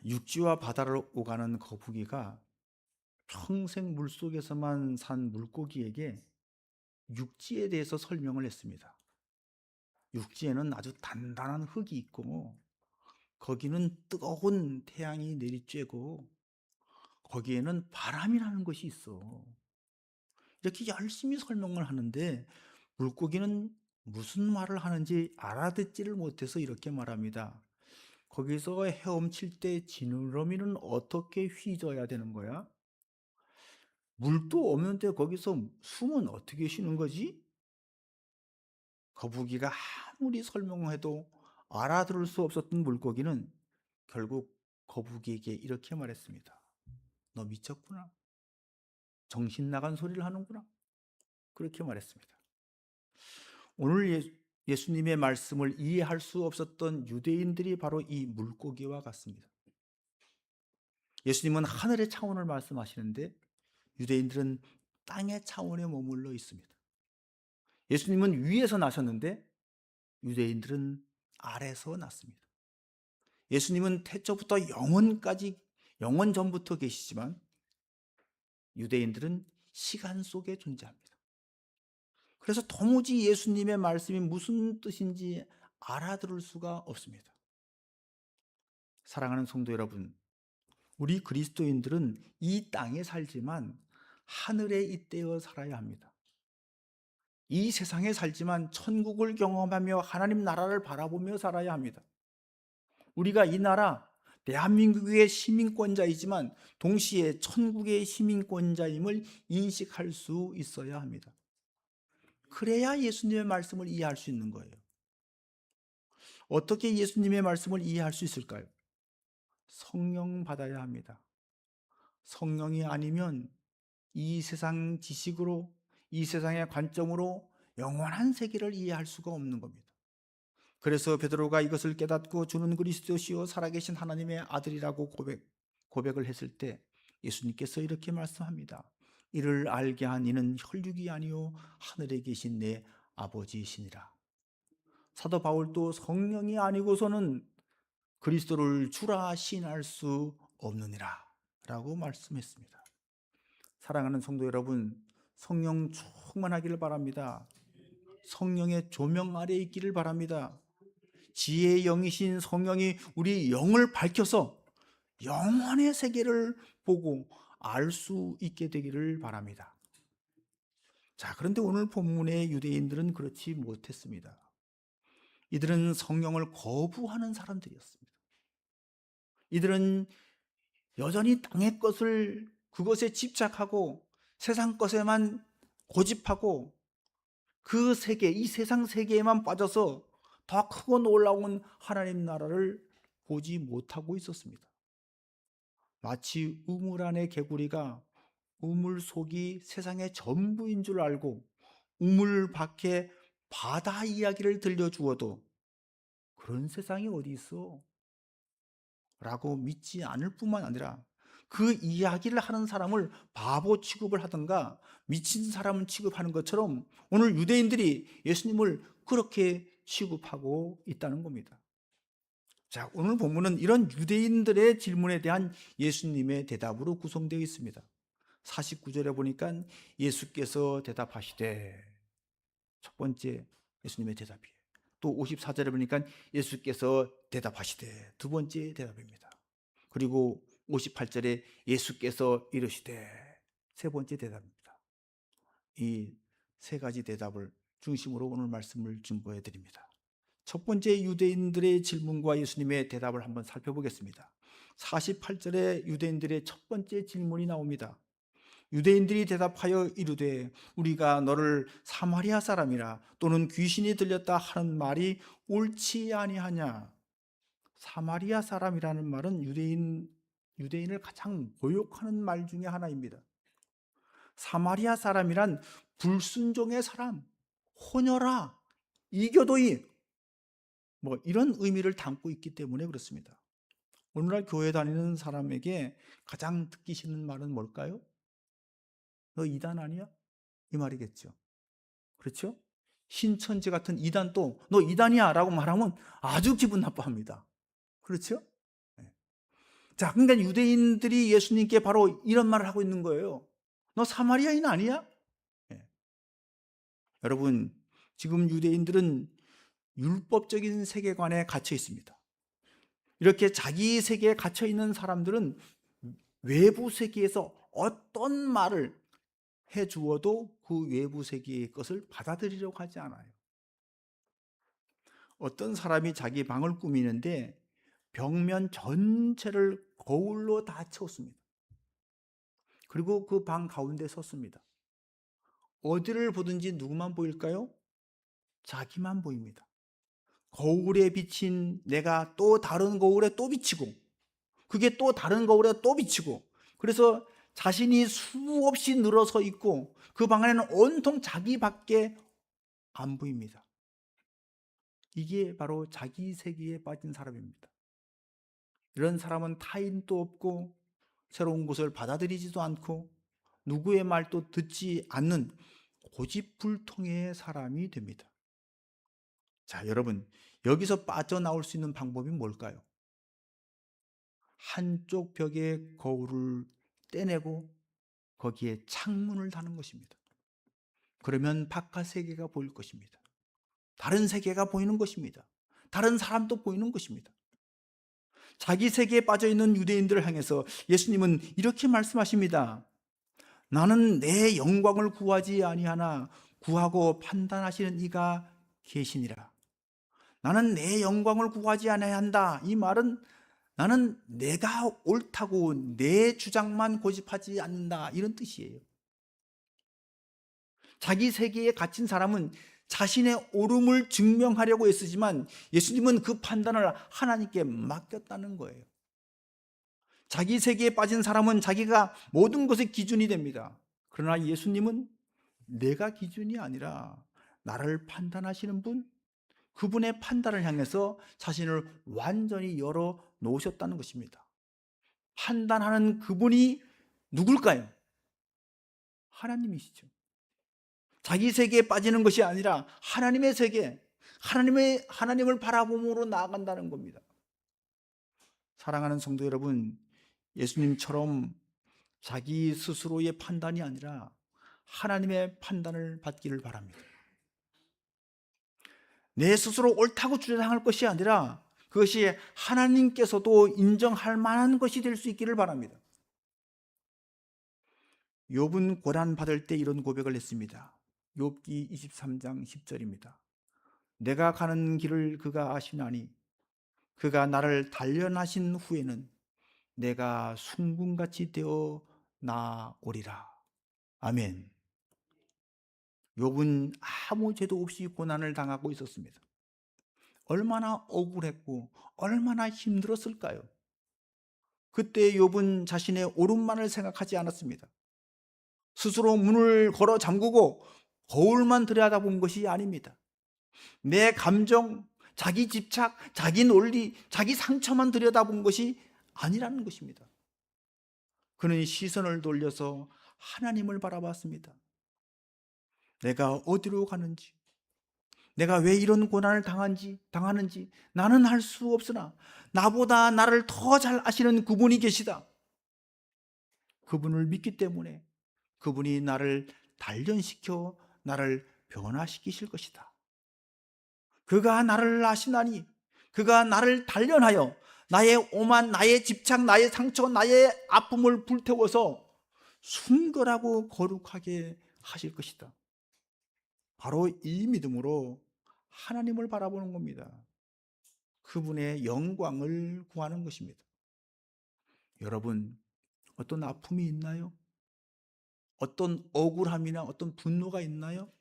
육지와 바다를 오가는 거북이가 평생 물속에서만 산 물고기에게 육지에 대해서 설명을 했습니다. 육지에는 아주 단단한 흙이 있고 거기는 뜨거운 태양이 내리쬐고 거기에는 바람이라는 것이 있어. 이렇게 열심히 설명을 하는데 물고기는 무슨 말을 하는지 알아듣지를 못해서 이렇게 말합니다. 거기서 헤엄칠 때 지느러미는 어떻게 휘저어야 되는 거야? 물도 없는데 거기서 숨은 어떻게 쉬는 거지? 거북이가 아무리 설명해도 알아들을 수 없었던 물고기는 결국 거북이에게 이렇게 말했습니다. 너 미쳤구나. 정신 나간 소리를 하는구나. 그렇게 말했습니다. 오늘 예수님의 말씀을 이해할 수 없었던 유대인들이 바로 이 물고기와 같습니다. 예수님은 하늘의 차원을 말씀하시는데 유대인들은 땅의 차원에 머물러 있습니다. 예수님은 위에서 나셨는데 유대인들은 아래서 났습니다. 예수님은 태초부터 영원까지, 영원 전부터 계시지만 유대인들은 시간 속에 존재합니다. 그래서 도무지 예수님의 말씀이 무슨 뜻인지 알아들을 수가 없습니다. 사랑하는 성도 여러분, 우리 그리스도인들은 이 땅에 살지만 하늘에 잇대어 살아야 합니다. 이 세상에 살지만 천국을 경험하며 하나님 나라를 바라보며 살아야 합니다. 우리가 이 나라 대한민국의 시민권자이지만 동시에 천국의 시민권자임을 인식할 수 있어야 합니다. 그래야 예수님의 말씀을 이해할 수 있는 거예요. 어떻게 예수님의 말씀을 이해할 수 있을까요? 성령 받아야 합니다. 성령이 아니면 이 세상 지식으로, 이 세상의 관점으로 영원한 세계를 이해할 수가 없는 겁니다. 그래서 베드로가 이것을 깨닫고 주는 그리스도시요 살아계신 하나님의 아들이라고 고백을 했을 때 예수님께서 이렇게 말씀합니다. 이를 알게 한 이는 혈육이 아니요 하늘에 계신 내 아버지이시니라. 사도 바울도 성령이 아니고서는 그리스도를 주라 시인할 수 없느니라 라고 말씀했습니다. 사랑하는 성도 여러분, 성령 충만하기를 바랍니다. 성령의 조명 아래 있기를 바랍니다. 지혜의 영이신 성령이 우리 영을 밝혀서 영원의 세계를 보고 알 수 있게 되기를 바랍니다. 자, 그런데 오늘 본문의 유대인들은 그렇지 못했습니다. 이들은 성령을 거부하는 사람들이었습니다. 이들은 여전히 땅의 것을 그것에 집착하고 세상 것에만 고집하고 그 세계, 이 세상 세계에만 빠져서 더 크고 놀라운 하나님 나라를 보지 못하고 있었습니다. 마치 우물 안의 개구리가 우물 속이 세상의 전부인 줄 알고 우물 밖에 바다 이야기를 들려주어도 그런 세상이 어디 있어? 라고 믿지 않을 뿐만 아니라 그 이야기를 하는 사람을 바보 취급을 하든가 미친 사람 취급하는 것처럼 오늘 유대인들이 예수님을 그렇게 취급하고 있다는 겁니다. 자, 오늘 본문은 이런 유대인들의 질문에 대한 예수님의 대답으로 구성되어 있습니다. 49절에 보니까 예수께서 대답하시되, 첫 번째 예수님의 대답이에요. 또 54절에 보니까 예수께서 대답하시되, 두 번째 대답입니다. 그리고 58절에 예수께서 이르시되, 세 번째 대답입니다. 이 세 가지 대답을 중심으로 오늘 말씀을 준비해 드립니다. 첫 번째 유대인들의 질문과 예수님의 대답을 한번 살펴보겠습니다. 48절에 유대인들의 첫 번째 질문이 나옵니다. 유대인들이 대답하여 이르되 우리가 너를 사마리아 사람이라 또는 귀신이 들렸다 하는 말이 옳지 아니하냐. 사마리아 사람이라는 말은 유대인을 가장 모욕하는 말 중에 하나입니다. 사마리아 사람이란 불순종의 사람, 혼혈아, 이교도이, 이런 의미를 담고 있기 때문에 그렇습니다. 오늘날 교회 다니는 사람에게 가장 듣기 싫은 말은 뭘까요? 너 이단 아니야? 이 말이겠죠. 그렇죠? 신천지 같은 이단도 너 이단이야 라고 말하면 아주 기분 나빠합니다. 그렇죠? 네. 자, 그러니까 유대인들이 예수님께 바로 이런 말을 하고 있는 거예요. 너 사마리아인 아니야? 예. 여러분, 지금 유대인들은 율법적인 세계관에 갇혀 있습니다. 이렇게 자기 세계에 갇혀 있는 사람들은 외부 세계에서 어떤 말을 해 주어도 그 외부 세계의 것을 받아들이려고 하지 않아요. 어떤 사람이 자기 방을 꾸미는데 벽면 전체를 거울로 다 채웠습니다. 그리고 그 방 가운데 섰습니다. 어디를 보든지 누구만 보일까요? 자기만 보입니다. 거울에 비친 내가 또 다른 거울에 또 비치고, 그게 또 다른 거울에 또 비치고, 그래서 자신이 수없이 늘어서 있고 그 방 안에는 온통 자기밖에 안 보입니다. 이게 바로 자기 세계에 빠진 사람입니다. 이런 사람은 타인도 없고 새로운 것을 받아들이지도 않고 누구의 말도 듣지 않는 고집불통의 사람이 됩니다. 자, 여러분, 여기서 빠져나올 수 있는 방법이 뭘까요? 한쪽 벽에 거울을 떼내고 거기에 창문을 다는 것입니다. 그러면 바깥 세계가 보일 것입니다. 다른 세계가 보이는 것입니다. 다른 사람도 보이는 것입니다. 자기 세계에 빠져있는 유대인들을 향해서 예수님은 이렇게 말씀하십니다. 나는 내 영광을 구하지 아니하나 구하고 판단하시는 이가 계시니라. 나는 내 영광을 구하지 아니해야 한다. 이 말은 나는 내가 옳다고 내 주장만 고집하지 않는다, 이런 뜻이에요. 자기 세계에 갇힌 사람은 자신의 옳음을 증명하려고 애쓰지만 예수님은 그 판단을 하나님께 맡겼다는 거예요. 자기 세계에 빠진 사람은 자기가 모든 것의 기준이 됩니다. 그러나 예수님은 내가 기준이 아니라 나를 판단하시는 분, 그분의 판단을 향해서 자신을 완전히 열어 놓으셨다는 것입니다. 판단하는 그분이 누굴까요? 하나님이시죠. 자기 세계에 빠지는 것이 아니라 하나님의 세계, 하나님을 바라봄으로 나아간다는 겁니다. 사랑하는 성도 여러분, 예수님처럼 자기 스스로의 판단이 아니라 하나님의 판단을 받기를 바랍니다. 내 스스로 옳다고 주장할 것이 아니라 그것이 하나님께서도 인정할 만한 것이 될 수 있기를 바랍니다. 욥은 고난 받을 때 이런 고백을 했습니다. 욥기 23장 10절입니다. 내가 가는 길을 그가 아시나니 그가 나를 단련하신 후에는 내가 숭궁같이 되어 나오리라. 아멘. 욥은 아무 죄도 없이 고난을 당하고 있었습니다. 얼마나 억울했고 얼마나 힘들었을까요? 그때 욥은 자신의 옳음만을 생각하지 않았습니다. 스스로 문을 걸어 잠그고 거울만 들여다본 것이 아닙니다. 내 감정, 자기 집착, 자기 논리, 자기 상처만 들여다본 것이 아니라는 것입니다. 그는 시선을 돌려서 하나님을 바라봤습니다. 내가 어디로 가는지, 내가 왜 이런 고난을 당하는지 나는 알 수 없으나 나보다 나를 더 잘 아시는 그분이 계시다. 그분을 믿기 때문에 그분이 나를 단련시켜 나를 변화시키실 것이다. 그가 나를 아시나니 그가 나를 단련하여 나의 오만, 나의 집착, 나의 상처, 나의 아픔을 불태워서 순결하고 거룩하게 하실 것이다. 바로 이 믿음으로 하나님을 바라보는 겁니다. 그분의 영광을 구하는 것입니다. 여러분, 어떤 아픔이 있나요? 어떤 억울함이나 어떤 분노가 있나요?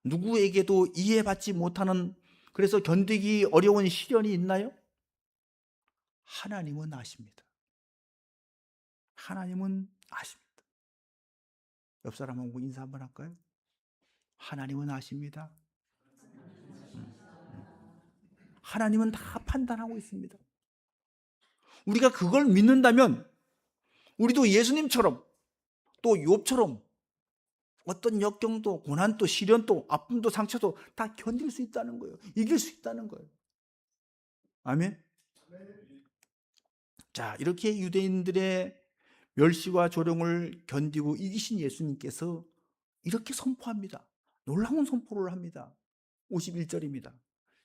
누구에게도 이해받지 못하는, 그래서 견디기 어려운 시련이 있나요? 하나님은 아십니다. 하나님은 아십니다. 옆 사람하고 인사 한번 할까요? 하나님은 아십니다. 하나님은 다 판단하고 있습니다. 우리가 그걸 믿는다면 우리도 예수님처럼 또 욥처럼 어떤 역경도 고난도 시련도 아픔도 상처도 다 견딜 수 있다는 거예요. 이길 수 있다는 거예요. 아멘. 자, 이렇게 유대인들의 멸시와 조롱을 견디고 이기신 예수님께서 이렇게 선포합니다. 놀라운 선포를 합니다. 51절입니다.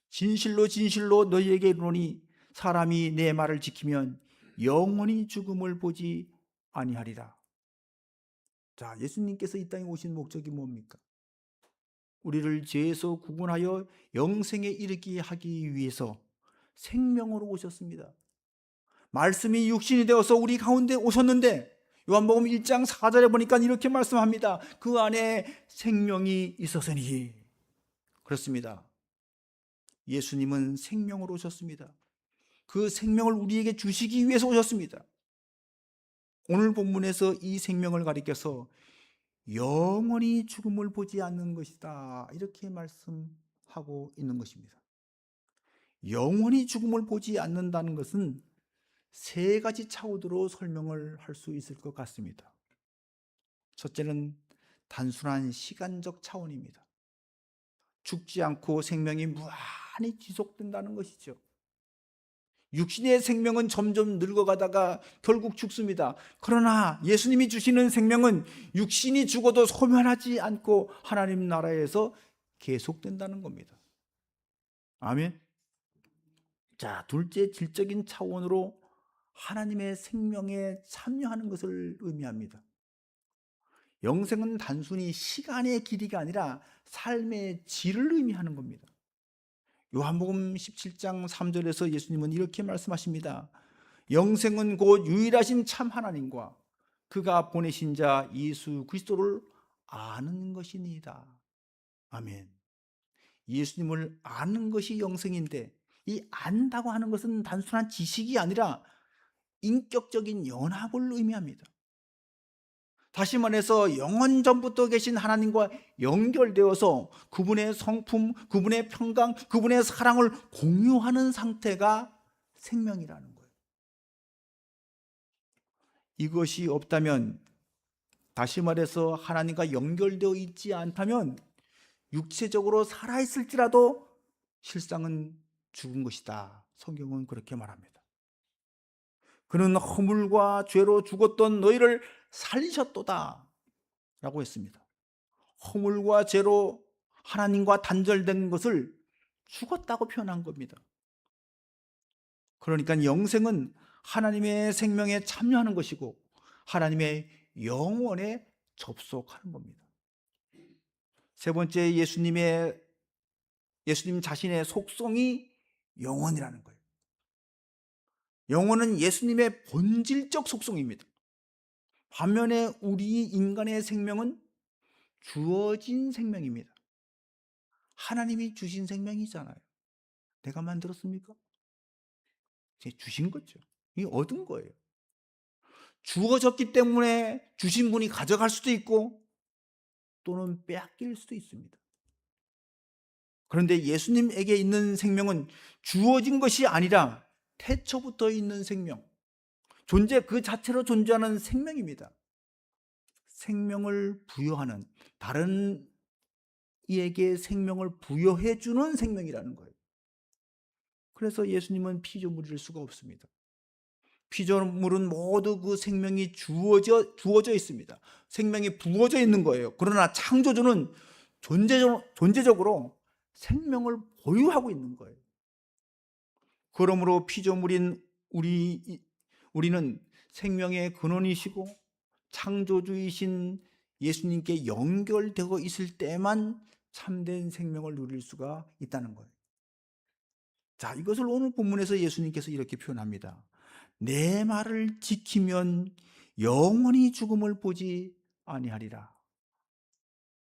진실로 진실로 너희에게 이르노니 사람이 내 말을 지키면 영원히 죽음을 보지 아니하리라. 자, 예수님께서 이 땅에 오신 목적이 뭡니까? 우리를 죄에서 구분하여 영생에 이르게 하기 위해서 생명으로 오셨습니다. 말씀이 육신이 되어서 우리 가운데 오셨는데 요한복음 1장 4절에 보니까 이렇게 말씀합니다. 그 안에 생명이 있었으니. 그렇습니다. 예수님은 생명으로 오셨습니다. 그 생명을 우리에게 주시기 위해서 오셨습니다. 오늘 본문에서 이 생명을 가리켜서 영원히 죽음을 보지 않는 것이다, 이렇게 말씀하고 있는 것입니다. 영원히 죽음을 보지 않는다는 것은 세 가지 차원으로 설명을 할 수 있을 것 같습니다. 첫째는 단순한 시간적 차원입니다. 죽지 않고 생명이 무한히 지속된다는 것이죠. 육신의 생명은 점점 늙어가다가 결국 죽습니다. 그러나 예수님이 주시는 생명은 육신이 죽어도 소멸하지 않고 하나님 나라에서 계속된다는 겁니다. 아멘. 자, 둘째, 질적인 차원으로 하나님의 생명에 참여하는 것을 의미합니다. 영생은 단순히 시간의 길이가 아니라 삶의 질을 의미하는 겁니다. 요한복음 17장 3절에서 예수님은 이렇게 말씀하십니다. 영생은 곧 유일하신 참 하나님과 그가 보내신 자 예수 그리스도를 아는 것이니이다. 아멘. 예수님을 아는 것이 영생인데, 이 안다고 하는 것은 단순한 지식이 아니라 인격적인 연합을 의미합니다. 다시 말해서 영원 전부터 계신 하나님과 연결되어서 그분의 성품, 그분의 평강, 그분의 사랑을 공유하는 상태가 생명이라는 거예요. 이것이 없다면, 다시 말해서 하나님과 연결되어 있지 않다면 육체적으로 살아있을지라도 실상은 죽은 것이다. 성경은 그렇게 말합니다. 그는 허물과 죄로 죽었던 너희를 살리셨도다 라고 했습니다. 허물과 죄로 하나님과 단절된 것을 죽었다고 표현한 겁니다. 그러니까 영생은 하나님의 생명에 참여하는 것이고 하나님의 영원에 접속하는 겁니다. 세 번째, 예수님 자신의 속성이 영원이라는 거예요. 영혼은 예수님의 본질적 속성입니다. 반면에 우리 인간의 생명은 주어진 생명입니다. 하나님이 주신 생명이잖아요. 내가 만들었습니까? 주신 거죠. 이 얻은 거예요. 주어졌기 때문에 주신 분이 가져갈 수도 있고 또는 빼앗길 수도 있습니다. 그런데 예수님에게 있는 생명은 주어진 것이 아니라 태초부터 있는 생명, 존재 그 자체로 존재하는 생명입니다. 생명을 부여하는, 다른 이에게 생명을 부여해 주는 생명이라는 거예요. 그래서 예수님은 피조물일 수가 없습니다. 피조물은 모두 그 생명이 주어져 있습니다. 생명이 부어져 있는 거예요. 그러나 창조주는 존재적으로 생명을 보유하고 있는 거예요. 그러므로 피조물인 우리는 생명의 근원이시고 창조주이신 예수님께 연결되어 있을 때만 참된 생명을 누릴 수가 있다는 거예요. 자, 이것을 오늘 본문에서 예수님께서 이렇게 표현합니다. 내 말을 지키면 영원히 죽음을 보지 아니하리라.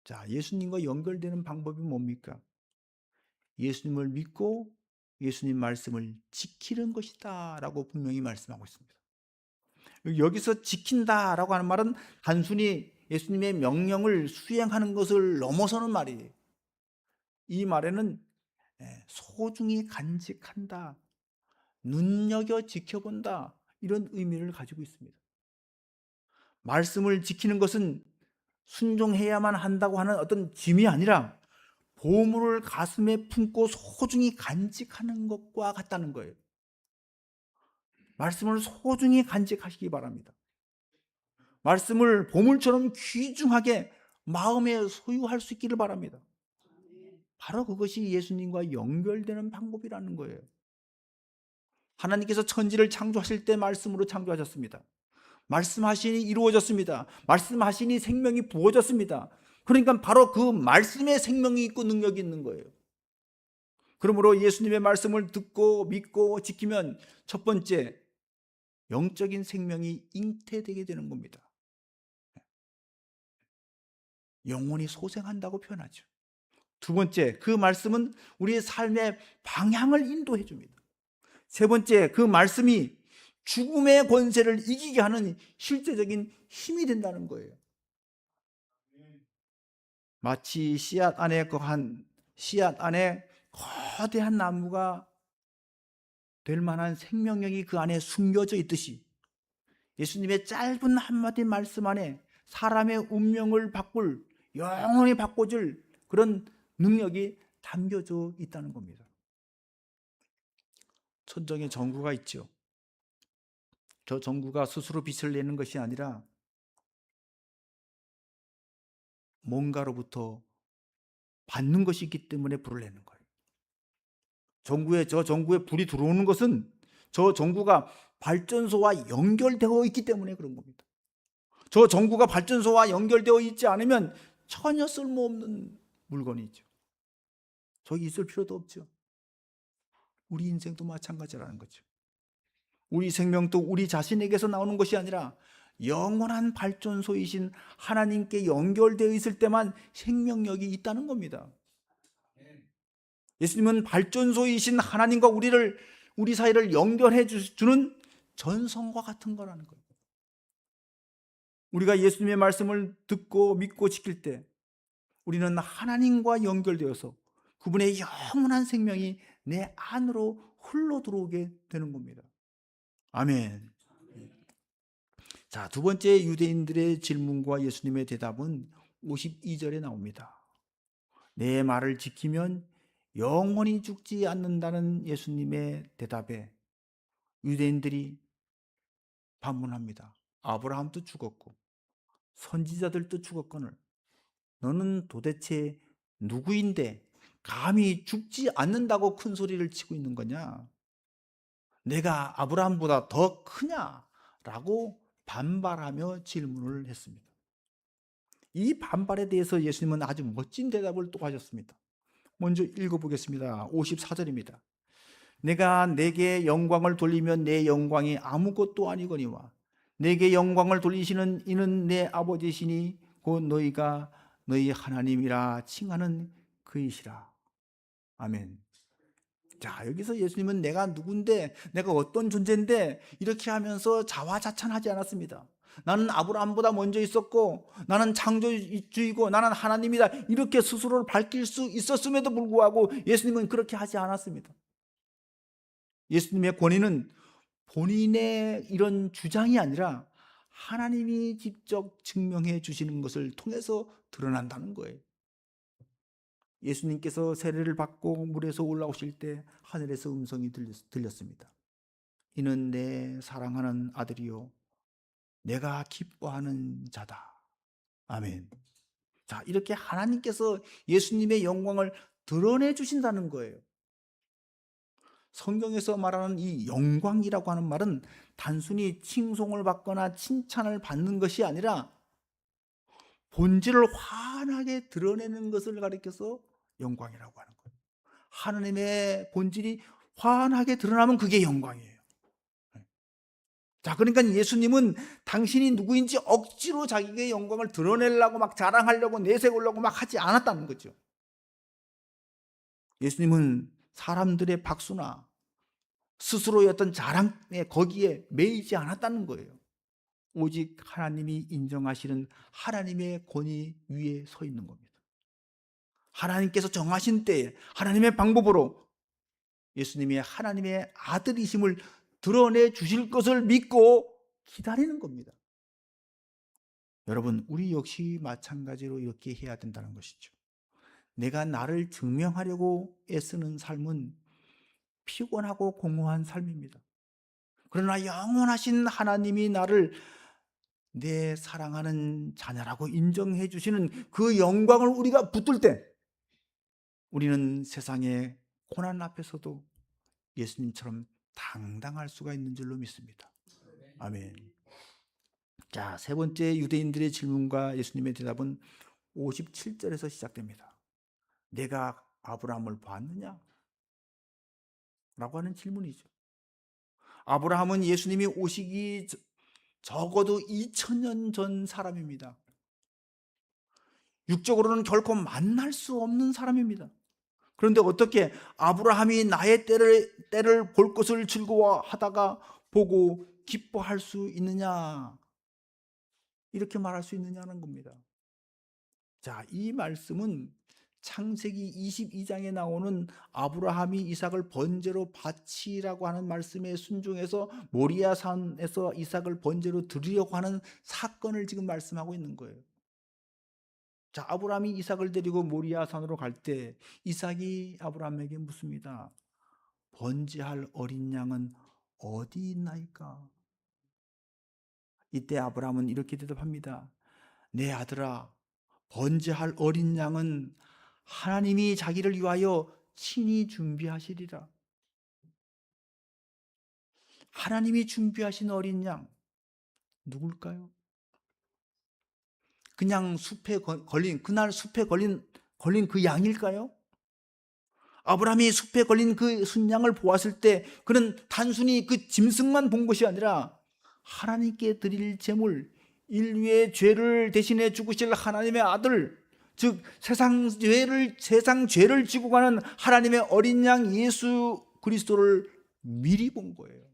자, 예수님과 연결되는 방법이 뭡니까? 예수님을 믿고 예수님 말씀을 지키는 것이다 라고 분명히 말씀하고 있습니다. 여기서 지킨다라고 하는 말은 단순히 예수님의 명령을 수행하는 것을 넘어서는 말이에요. 이 말에는 소중히 간직한다, 눈여겨 지켜본다, 이런 의미를 가지고 있습니다. 말씀을 지키는 것은 순종해야만 한다고 하는 어떤 짐이 아니라 보물을 가슴에 품고 소중히 간직하는 것과 같다는 거예요. 말씀을 소중히 간직하시기 바랍니다. 말씀을 보물처럼 귀중하게 마음에 소유할 수 있기를 바랍니다. 바로 그것이 예수님과 연결되는 방법이라는 거예요. 하나님께서 천지를 창조하실 때 말씀으로 창조하셨습니다. 말씀하시니 이루어졌습니다. 말씀하시니 생명이 부어졌습니다. 그러니까 바로 그 말씀에 생명이 있고 능력이 있는 거예요. 그러므로 예수님의 말씀을 듣고 믿고 지키면 첫 번째, 영적인 생명이 잉태되게 되는 겁니다. 영혼이 소생한다고 표현하죠. 두 번째, 그 말씀은 우리의 삶의 방향을 인도해 줍니다. 세 번째, 그 말씀이 죽음의 권세를 이기게 하는 실제적인 힘이 된다는 거예요. 마치 씨앗 안에 거대한 나무가 될 만한 생명력이 그 안에 숨겨져 있듯이 예수님의 짧은 한마디 말씀 안에 사람의 운명을 영원히 바꿔줄 그런 능력이 담겨져 있다는 겁니다. 천정에 전구가 있죠. 저 전구가 스스로 빛을 내는 것이 아니라 뭔가로부터 받는 것이 있기 때문에 불을 내는 거예요. 저 전구에 불이 들어오는 것은 저 전구가 발전소와 연결되어 있기 때문에 그런 겁니다. 저 전구가 발전소와 연결되어 있지 않으면 전혀 쓸모없는 물건이죠. 저기 있을 필요도 없죠. 우리 인생도 마찬가지라는 거죠. 우리 생명도 우리 자신에게서 나오는 것이 아니라 영원한 발전소이신 하나님께 연결되어 있을 때만 생명력이 있다는 겁니다. 예수님은 발전소이신 하나님과 우리 사이를 연결해 주는 전선과 같은 거라는 거예요. 우리가 예수님의 말씀을 듣고 믿고 지킬 때 우리는 하나님과 연결되어서 그분의 영원한 생명이 내 안으로 흘러 들어오게 되는 겁니다. 아멘. 자, 두 번째 유대인들의 질문과 예수님의 대답은 52절에 나옵니다. 내 말을 지키면 영원히 죽지 않는다는 예수님의 대답에 유대인들이 반문합니다. 아브라함도 죽었고 선지자들도 죽었거늘 너는 도대체 누구인데 감히 죽지 않는다고 큰 소리를 치고 있는 거냐? 내가 아브라함보다 더 크냐? 라고 반발하며 질문을 했습니다. 이 반발에 대해서 예수님은 아주 멋진 대답을 또 하셨습니다. 먼저 읽어보겠습니다. 54절입니다. 내가 내게 영광을 돌리면 내 영광이 아무것도 아니거니와 내게 영광을 돌리시는 이는 내 아버지시니 곧 너희가 너희 하나님이라 칭하는 그이시라. 아멘. 자, 여기서 예수님은 내가 누군데, 내가 어떤 존재인데 이렇게 하면서 자화자찬하지 않았습니다. 나는 아브라함보다 먼저 있었고 나는 창조주이고 나는 하나님이다 이렇게 스스로를 밝힐 수 있었음에도 불구하고 예수님은 그렇게 하지 않았습니다. 예수님의 권위는 본인의 이런 주장이 아니라 하나님이 직접 증명해 주시는 것을 통해서 드러난다는 거예요. 예수님께서 세례를 받고 물에서 올라오실 때 하늘에서 음성이 들렸습니다. 이는 내 사랑하는 아들이요 내가 기뻐하는 자다. 아멘. 자, 이렇게 하나님께서 예수님의 영광을 드러내 주신다는 거예요. 성경에서 말하는 이 영광이라고 하는 말은 단순히 칭송을 받거나 칭찬을 받는 것이 아니라 본질을 환하게 드러내는 것을 가리켜서 영광이라고 하는 거예요. 하나님의 본질이 환하게 드러나면 그게 영광이에요. 자, 그러니까 예수님은 당신이 누구인지 억지로 자기의 영광을 드러내려고 막 자랑하려고 내세우려고 막 하지 않았다는 거죠. 예수님은 사람들의 박수나 스스로의 어떤 자랑에 거기에 매이지 않았다는 거예요. 오직 하나님이 인정하시는 하나님의 권위 위에 서 있는 겁니다. 하나님께서 정하신 때에 하나님의 방법으로 예수님이 하나님의 아들이심을 드러내 주실 것을 믿고 기다리는 겁니다. 여러분, 우리 역시 마찬가지로 이렇게 해야 된다는 것이죠. 내가 나를 증명하려고 애쓰는 삶은 피곤하고 공허한 삶입니다. 그러나 영원하신 하나님이 나를 내 사랑하는 자녀라고 인정해 주시는 그 영광을 우리가 붙들 때 우리는 세상의 고난 앞에서도 예수님처럼 당당할 수가 있는 줄로 믿습니다. 아멘. 자, 세 번째 유대인들의 질문과 예수님의 대답은 57절에서 시작됩니다. 내가 아브라함을 보았느냐? 라고 하는 질문이죠. 아브라함은 예수님이 오시기 적어도 2000년 전 사람입니다. 육적으로는 결코 만날 수 없는 사람입니다. 그런데 어떻게 아브라함이 나의 때를 볼 것을 즐거워하다가 보고 기뻐할 수 있느냐? 이렇게 말할 수 있느냐는 겁니다. 자, 이 말씀은 창세기 22장에 나오는 아브라함이 이삭을 번제로 바치라고 하는 말씀에 순종해서 모리아산에서 이삭을 번제로 드리려고 하는 사건을 지금 말씀하고 있는 거예요. 자, 아브라함이 이삭을 데리고 모리아산으로 갈 때 이삭이 아브라함에게 묻습니다. 번제할 어린 양은 어디 있나이까? 이때 아브라함은 이렇게 대답합니다. 내 아들아, 번제할 어린 양은 하나님이 자기를 위하여 친히 준비하시리라. 하나님이 준비하신 어린 양 누굴까요? 그냥 숲에 걸린 그날 숲에 걸린 그 양일까요? 아브라함이 숲에 걸린 그 순양을 보았을 때 그는 단순히 그 짐승만 본 것이 아니라 하나님께 드릴 제물, 인류의 죄를 대신해 죽으실 하나님의 아들, 즉 세상 죄를 지고 가는 하나님의 어린 양 예수 그리스도를 미리 본 거예요.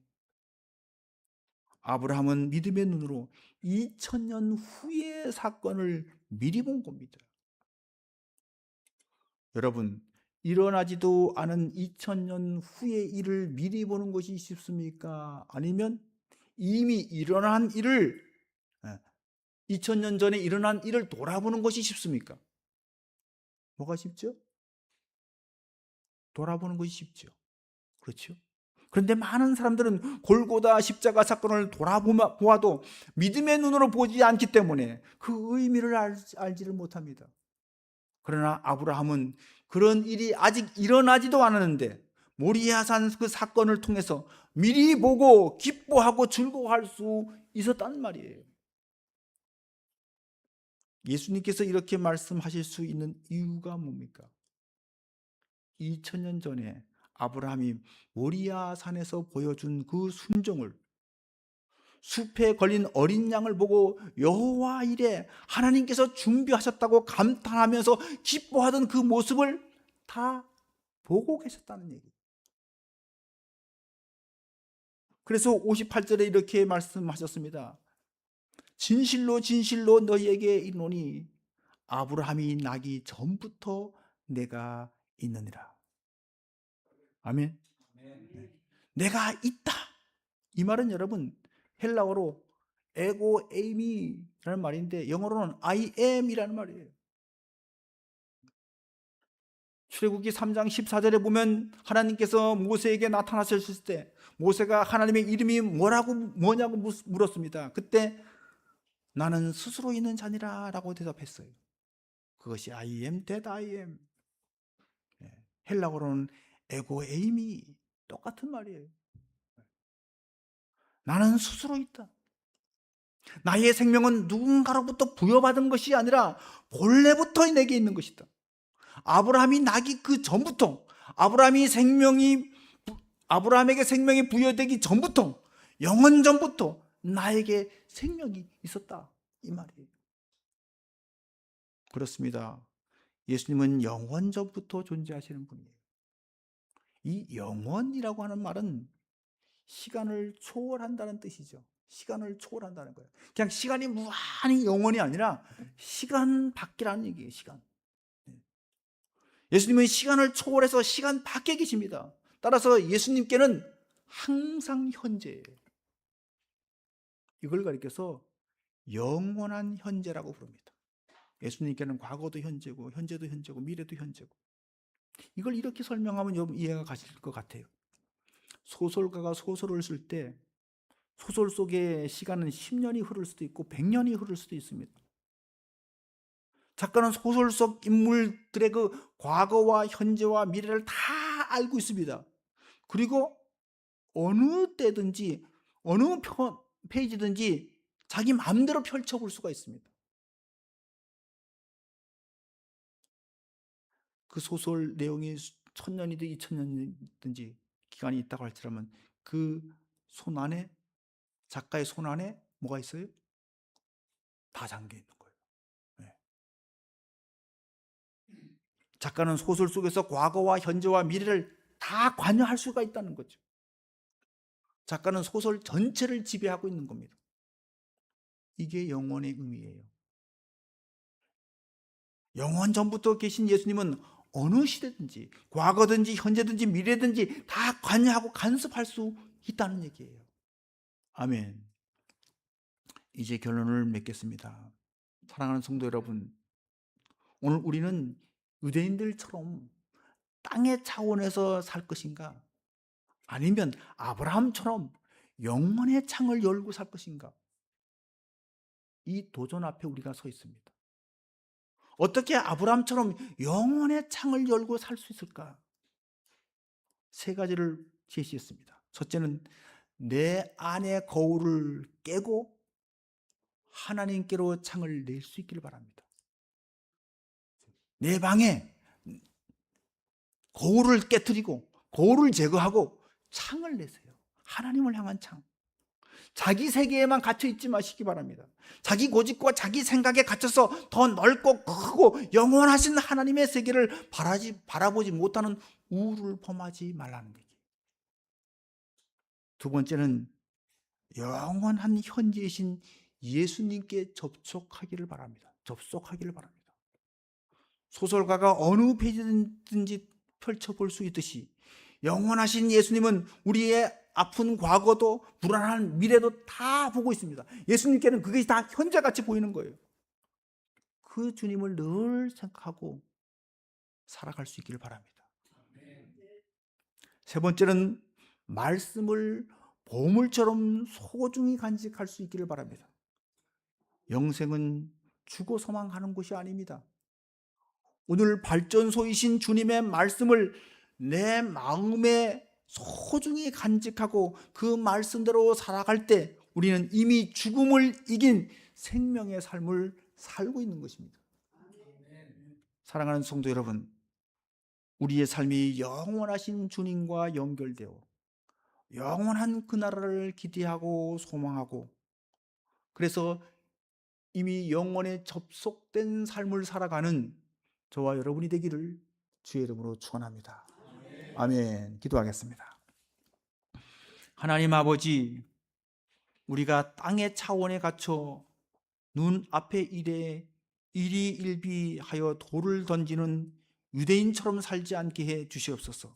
아브라함은 믿음의 눈으로 2000년 후의 사건을 미리 본 겁니다. 여러분, 일어나지도 않은 2000년 후의 일을 미리 보는 것이 쉽습니까? 아니면 이미 일어난 일을 2000년 전에 일어난 일을 돌아보는 것이 쉽습니까? 뭐가 쉽죠? 돌아보는 것이 쉽죠. 그렇죠? 그런데 많은 사람들은 골고다 십자가 사건을 돌아보아도 믿음의 눈으로 보지 않기 때문에 그 의미를 알지를 못합니다. 그러나 아브라함은 그런 일이 아직 일어나지도 않았는데 모리아산 그 사건을 통해서 미리 보고 기뻐하고 즐거워할 수 있었단 말이에요. 예수님께서 이렇게 말씀하실 수 있는 이유가 뭡니까? 2000년 전에 아브라함이 모리아산에서 보여준 그 순종을 숲에 걸린 어린 양을 보고 여호와 이레 하나님께서 준비하셨다고 감탄하면서 기뻐하던 그 모습을 다 보고 계셨다는 얘기. 그래서 58절에 이렇게 말씀하셨습니다. 진실로 진실로 너희에게 이르노니 아브라함이 나기 전부터 내가 있느니라. 아멘. 네. 내가 있다. 이 말은 여러분 헬라어로 에고 에이미라는 말인데 영어로는 I am이라는 말이에요. 출애굽기 3장 14절에 보면 하나님께서 모세에게 나타나셨을 때 모세가 하나님의 이름이 뭐냐고 물었습니다. 그때 나는 스스로 있는 자니라 라고 대답했어요. 그것이 I am that I am. 헬라어로는 에고 에이미, 똑같은 말이에요. 나는 스스로 있다. 나의 생명은 누군가로부터 부여받은 것이 아니라 본래부터 내게 있는 것이다. 아브라함이 나기 그 전부터, 아브라함에게 생명이 부여되기 전부터, 영원 전부터 나에게 생명이 있었다. 이 말이에요. 그렇습니다. 예수님은 영원 전부터 존재하시는 분이에요. 이 영원이라고 하는 말은 시간을 초월한다는 뜻이죠. 시간을 초월한다는 거예요. 그냥 시간이 무한히 영원이 아니라 시간 밖이라는 얘기예요. 시간. 예수님은 시간을 초월해서 시간 밖에 계십니다. 따라서 예수님께는 항상 현재예요. 이걸 가리켜서 영원한 현재라고 부릅니다. 예수님께는 과거도 현재고 현재도 현재고 미래도 현재고. 이걸 이렇게 설명하면 여러분 이해가 가실 것 같아요. 소설가가 소설을 쓸 때 소설 속의 시간은 10년이 흐를 수도 있고 100년이 흐를 수도 있습니다. 작가는 소설 속 인물들의 그 과거와 현재와 미래를 다 알고 있습니다. 그리고 어느 때든지 어느 페이지든지 자기 마음대로 펼쳐볼 수가 있습니다. 그 소설 내용이 1000년이든 2000년이든지 기간이 있다고 할지라면 그 손 안에, 작가의 손 안에 뭐가 있어요? 다 잠겨 있는 거예요. 네. 작가는 소설 속에서 과거와 현재와 미래를 다 관여할 수가 있다는 거죠. 작가는 소설 전체를 지배하고 있는 겁니다. 이게 영원의 의미예요. 영원 전부터 계신 예수님은 어느 시대든지 과거든지 현재든지 미래든지 다 관여하고 간섭할 수 있다는 얘기예요. 아멘. 이제 결론을 맺겠습니다. 사랑하는 성도 여러분, 오늘 우리는 유대인들처럼 땅의 차원에서 살 것인가? 아니면 아브라함처럼 영원의 창을 열고 살 것인가? 이 도전 앞에 우리가 서 있습니다. 어떻게 아브라함처럼 영원의 창을 열고 살 수 있을까? 세 가지를 제시했습니다. 첫째는 내 안의 거울을 깨고 하나님께로 창을 낼 수 있기를 바랍니다. 내 방에 거울을 깨뜨리고 거울을 제거하고 창을 내세요. 하나님을 향한 창. 자기 세계에만 갇혀 있지 마시기 바랍니다. 자기 고집과 자기 생각에 갇혀서 더 넓고 크고 영원하신 하나님의 세계를 바라보지 못하는 우울을 범하지 말라는 얘기. 두 번째는 영원한 현재이신 예수님께 접촉하기를 바랍니다. 접속하기를 바랍니다. 소설가가 어느 페이지든지 펼쳐볼 수 있듯이 영원하신 예수님은 우리의 아픈 과거도 불안한 미래도 다 보고 있습니다. 예수님께는 그것이 다 현재같이 보이는 거예요. 그 주님을 늘 생각하고 살아갈 수 있기를 바랍니다. 세 번째는 말씀을 보물처럼 소중히 간직할 수 있기를 바랍니다. 영생은 죽어 소망하는 것이 아닙니다. 오늘 발전소이신 주님의 말씀을 내 마음에 소중히 간직하고 그 말씀대로 살아갈 때 우리는 이미 죽음을 이긴 생명의 삶을 살고 있는 것입니다. 사랑하는 성도 여러분, 우리의 삶이 영원하신 주님과 연결되어 영원한 그 나라를 기대하고 소망하고, 그래서 이미 영원에 접속된 삶을 살아가는 저와 여러분이 되기를 주의 이름으로 축원합니다. 아멘. 기도하겠습니다. 하나님 아버지, 우리가 땅의 차원에 갇혀 눈앞에 일에 일희일비하여 돌을 던지는 유대인처럼 살지 않게 해 주시옵소서.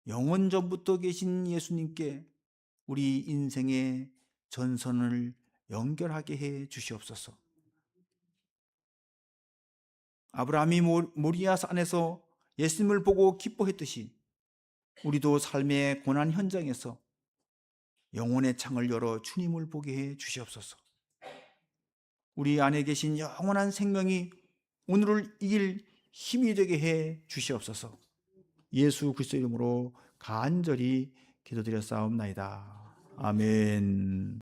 영원 전부터 계신 예수님께 우리 인생의 전선을 연결하게 해 주시옵소서. 아브라함이 모리아 산에서 예수님을 보고 기뻐했듯이 우리도 삶의 고난 현장에서 영혼의 창을 열어 주님을 보게 해 주시옵소서. 우리 안에 계신 영원한 생명이 오늘을 이길 힘이 되게 해 주시옵소서. 예수 그리스도 이름으로 간절히 기도드렸사옵나이다. 아멘.